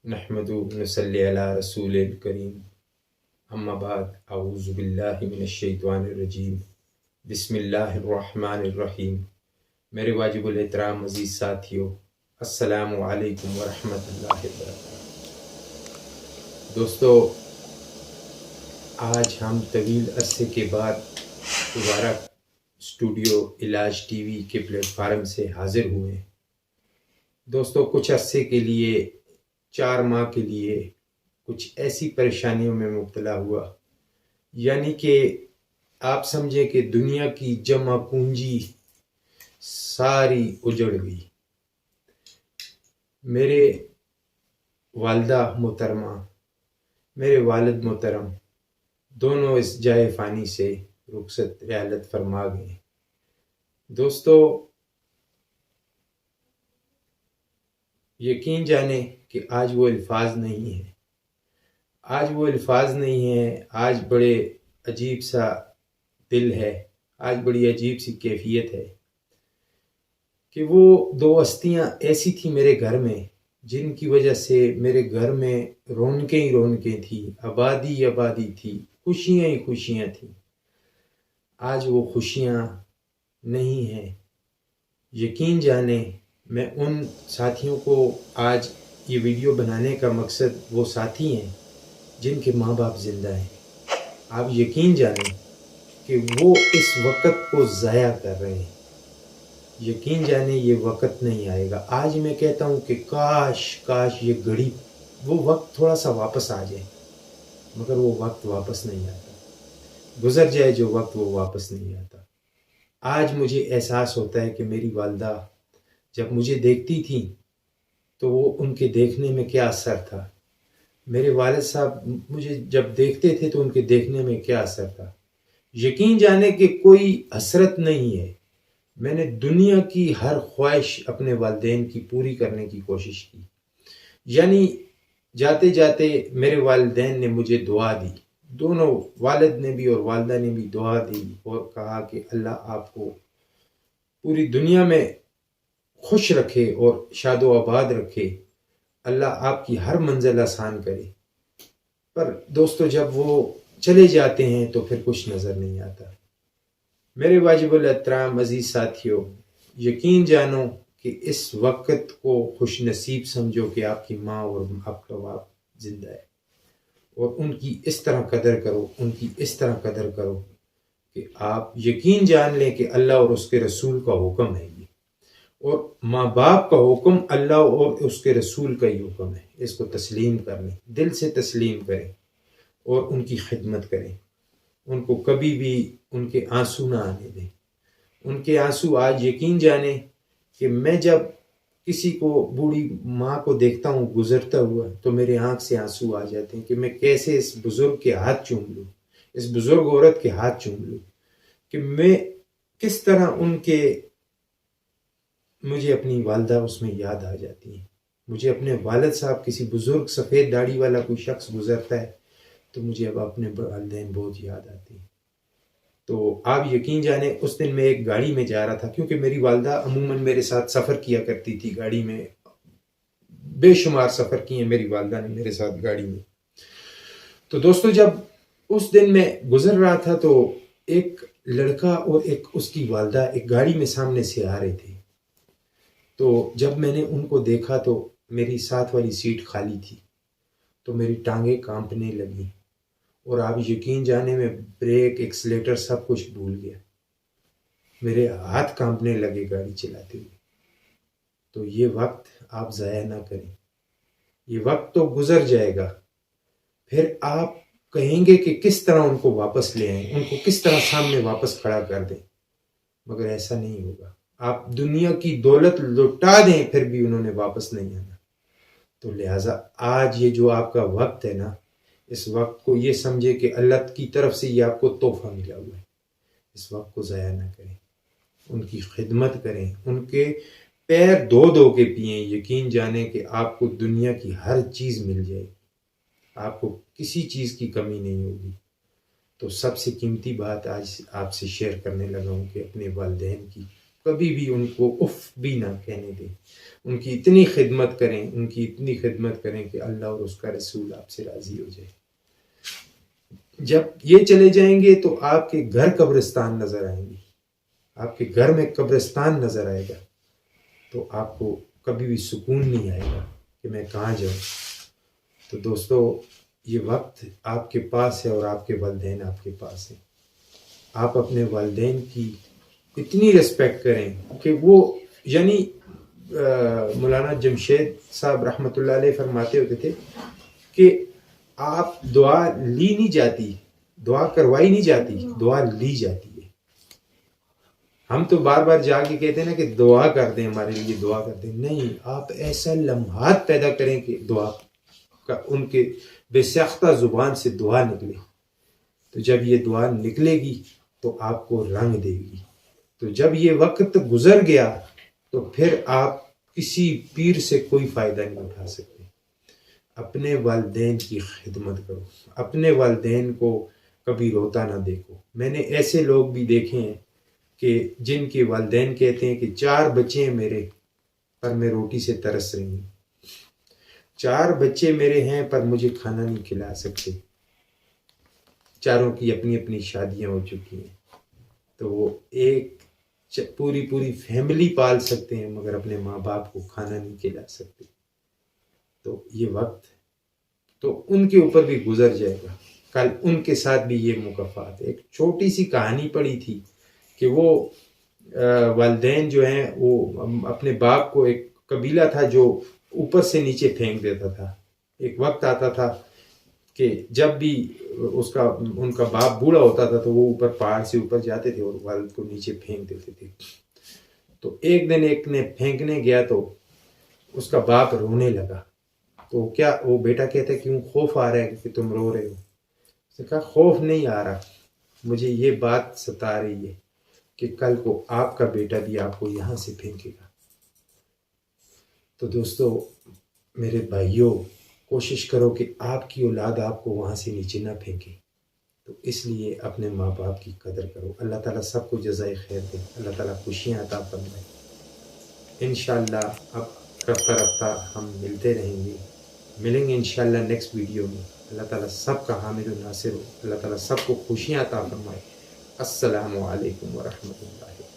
نحمد نصلی علی رسول الکریم اما بعد اعوذ باللہ من الشیطان الرجیم بسم اللہ الرحمن الرحیم۔ میرے واجب الاحترام عزیز ساتھیو، السلام علیکم ورحمۃ اللہ وبرکاتہ۔ دوستو، آج ہم طویل عرصے کے بعد دوبارہ اسٹوڈیو علاج ٹی وی کے پلیٹ فارم سے حاضر ہوئے ہیں۔ دوستو، کچھ عرصے کے لیے 4 ماہ کے لیے کچھ ایسی پریشانیوں میں مبتلا ہوا، یعنی کہ آپ سمجھیں کہ دنیا کی جمع پونجی ساری اجڑ گئی۔ میرے والدہ محترمہ، میرے والد محترم دونوں اس جائے فانی سے رخصت رحلت فرما گئے۔ دوستو، یقین جانیں کہ آج وہ الفاظ نہیں ہیں، آج بڑے عجیب سا دل ہے، آج بڑی عجیب سی کیفیت ہے کہ وہ 2 ہستیاں ایسی تھیں میرے گھر میں جن کی وجہ سے میرے گھر میں رونقیں ہی رونقیں تھیں، آبادی تھی، خوشیاں ہی خوشیاں تھیں۔ آج وہ خوشیاں نہیں ہیں۔ یقین جانیں، میں ان ساتھیوں کو آج یہ ویڈیو بنانے کا مقصد، وہ ساتھی ہیں جن کے ماں باپ زندہ ہیں۔ آپ یقین جانیں کہ وہ اس وقت کو ضائع کر رہے ہیں۔ یقین جانیں یہ وقت نہیں آئے گا۔ آج میں کہتا ہوں کہ کاش یہ گھڑی، وہ وقت تھوڑا سا واپس آ جائے، مگر وہ وقت واپس نہیں آتا۔ گزر جائے جو وقت، وہ واپس نہیں آتا۔ آج مجھے احساس ہوتا ہے کہ میری والدہ جب مجھے دیکھتی تھی تو وہ ان کے دیکھنے میں کیا اثر تھا، میرے والد صاحب مجھے جب دیکھتے تھے تو ان کے دیکھنے میں کیا اثر تھا۔ یقین جانے کہ کوئی حسرت نہیں ہے، میں نے دنیا کی ہر خواہش اپنے والدین کی پوری کرنے کی کوشش کی۔ یعنی جاتے جاتے میرے والدین نے مجھے دعا دی، دونوں والد نے بھی اور والدہ نے بھی دعا دی اور کہا کہ اللہ آپ کو پوری دنیا میں خوش رکھے اور شاد و آباد رکھے، اللہ آپ کی ہر منزل آسان کرے۔ پر دوستو، جب وہ چلے جاتے ہیں تو پھر کچھ نظر نہیں آتا۔ میرے واجب الاحترام عزیز ساتھیو، یقین جانو کہ اس وقت کو خوش نصیب سمجھو کہ آپ کی ماں اور آپ کا باپ زندہ ہے، اور ان کی اس طرح قدر کرو کہ آپ یقین جان لیں کہ اللہ اور اس کے رسول کا حکم ہے یہ، اور ماں باپ کا حکم اللہ اور اس کے رسول کا ہی حکم ہے۔ اس کو تسلیم کر لیں، دل سے تسلیم کریں اور ان کی خدمت کریں۔ ان کو کبھی بھی ان کے آنسو نہ آنے دیں۔ ان کے آنسو آج یقین جانیں کہ میں جب کسی کو، بوڑھی ماں کو دیکھتا ہوں گزرتا ہوا، تو میرے آنکھ سے آنسو آ جاتے ہیں کہ میں کیسے اس بزرگ کے ہاتھ چوم لوں، اس بزرگ عورت کے ہاتھ چوم لوں، کہ میں کس طرح ان کے، مجھے اپنی والدہ اس میں یاد آ جاتی ہیں۔ مجھے اپنے والد صاحب، کسی بزرگ سفید داڑھی والا کوئی شخص گزرتا ہے تو مجھے اب اپنے والدین بہت یاد آتی ہیں۔ تو آپ یقین جانیں، اس دن میں ایک گاڑی میں جا رہا تھا، کیونکہ میری والدہ عموماً میرے ساتھ سفر کیا کرتی تھی گاڑی میں، بے شمار سفر کیے میری والدہ نے میرے ساتھ گاڑی میں۔ تو دوستو، جب اس دن میں گزر رہا تھا تو ایک لڑکا اور ایک اس کی والدہ ایک گاڑی میں سامنے سے آ رہے تھے۔ تو جب میں نے ان کو دیکھا تو میری ساتھ والی سیٹ خالی تھی، تو میری ٹانگیں کانپنے لگی، اور آپ یقین جانے میں بریک، ایکسلیٹر سب کچھ بھول گیا، میرے ہاتھ کانپنے لگے گاڑی چلاتے ہوئے۔ تو یہ وقت آپ ضائع نہ کریں، یہ وقت تو گزر جائے گا، پھر آپ کہیں گے کہ کس طرح ان کو واپس لے آئیں، ان کو کس طرح سامنے واپس کھڑا کر دیں، مگر ایسا نہیں ہوگا۔ آپ دنیا کی دولت لٹا دیں پھر بھی انہوں نے واپس نہیں آنا۔ تو لہٰذا آج یہ جو آپ کا وقت ہے نا، اس وقت کو یہ سمجھے کہ اللہ کی طرف سے یہ آپ کو تحفہ ملا ہوا ہے۔ اس وقت کو ضائع نہ کریں، ان کی خدمت کریں، ان کے پیر دھو کے پئیں۔ یقین جانیں کہ آپ کو دنیا کی ہر چیز مل جائے گی، آپ کو کسی چیز کی کمی نہیں ہوگی۔ تو سب سے قیمتی بات آج آپ سے شیئر کرنے لگا ہوں کہ اپنے والدین کی کبھی بھی ان کو اف بھی نہ کہنے دیں، ان کی اتنی خدمت کریں، ان کی اتنی خدمت کریں کہ اللہ اور اس کا رسول آپ سے راضی ہو جائے۔ جب یہ چلے جائیں گے تو آپ کے گھر قبرستان نظر آئیں گے، آپ کے گھر میں قبرستان نظر آئے گا، تو آپ کو کبھی بھی سکون نہیں آئے گا کہ میں کہاں جاؤں۔ تو دوستو، یہ وقت آپ کے پاس ہے اور آپ کے والدین آپ کے پاس ہیں۔ آپ اپنے والدین کی اتنی ریسپیکٹ کریں کہ وہ، یعنی مولانا جمشید صاحب رحمۃ اللہ علیہ فرماتے ہوتے تھے کہ آپ دعا لی نہیں جاتی، دعا کروائی نہیں جاتی، دعا لی جاتی ہے۔ ہم تو بار بار جا کے کہتے ہیں نا کہ دعا کر دیں، ہمارے لیے دعا کر دیں، نہیں، آپ ایسا لمحات پیدا کریں کہ دعا کا ان کے بے ساختہ زبان سے دعا نکلے۔ تو جب یہ دعا نکلے گی تو آپ کو رنگ دے گی۔ تو جب یہ وقت گزر گیا تو پھر آپ کسی پیر سے کوئی فائدہ نہیں اٹھا سکتے۔ اپنے والدین کی خدمت کرو، اپنے والدین کو کبھی روتا نہ دیکھو۔ میں نے ایسے لوگ بھی دیکھے ہیں کہ جن کے والدین کہتے ہیں کہ 4 بچے ہیں میرے، پر میں روٹی سے ترس رہی ہوں، 4 بچے میرے ہیں پر مجھے کھانا نہیں کھلا سکتے، چاروں کی اپنی اپنی شادیاں ہو چکی ہیں، تو وہ ایک پوری فیملی پال سکتے ہیں مگر اپنے ماں باپ کو کھانا نہیں کھلا سکتے۔ تو یہ وقت تو ان کے اوپر بھی گزر جائے گا، کل ان کے ساتھ بھی یہ مکافات ہے۔ ایک چھوٹی سی کہانی پڑھی تھی کہ وہ والدین جو ہیں وہ اپنے باپ کو، ایک قبیلہ تھا جو اوپر سے نیچے پھینک دیتا تھا۔ ایک وقت آتا تھا کہ جب بھی ان کا باپ بوڑھا ہوتا تھا تو وہ اوپر پہاڑ سے اوپر جاتے تھے اور والد کو نیچے پھینک دیتے تھے۔ تو ایک دن ایک نے پھینکنے گیا تو اس کا باپ رونے لگا، تو کیا وہ بیٹا کہتا ہے کیوں خوف آ رہا ہے کہ تم رو رہے ہو؟ اس نے کہا خوف نہیں آ رہا، مجھے یہ بات ستا رہی ہے کہ کل کو آپ کا بیٹا بھی آپ کو یہاں سے پھینکے گا۔ تو دوستو میرے بھائیوں، کوشش کرو کہ آپ کی اولاد آپ کو وہاں سے نیچے نہ پھینکے۔ تو اس لیے اپنے ماں باپ کی قدر کرو۔ اللہ تعالیٰ سب کو جزائے خیر دے، اللہ تعالیٰ خوشیاں عطا فرمائے۔ انشاءاللہ اب رفتہ رفتہ ہم ملتے رہیں گے، ملیں گے انشاءاللہ نیکسٹ ویڈیو میں۔ اللہ تعالیٰ سب کا حامد و ناصر ہو، اللہ تعالیٰ سب کو خوشیاں عطا فرمائے۔ السلام علیکم ورحمۃ اللہ۔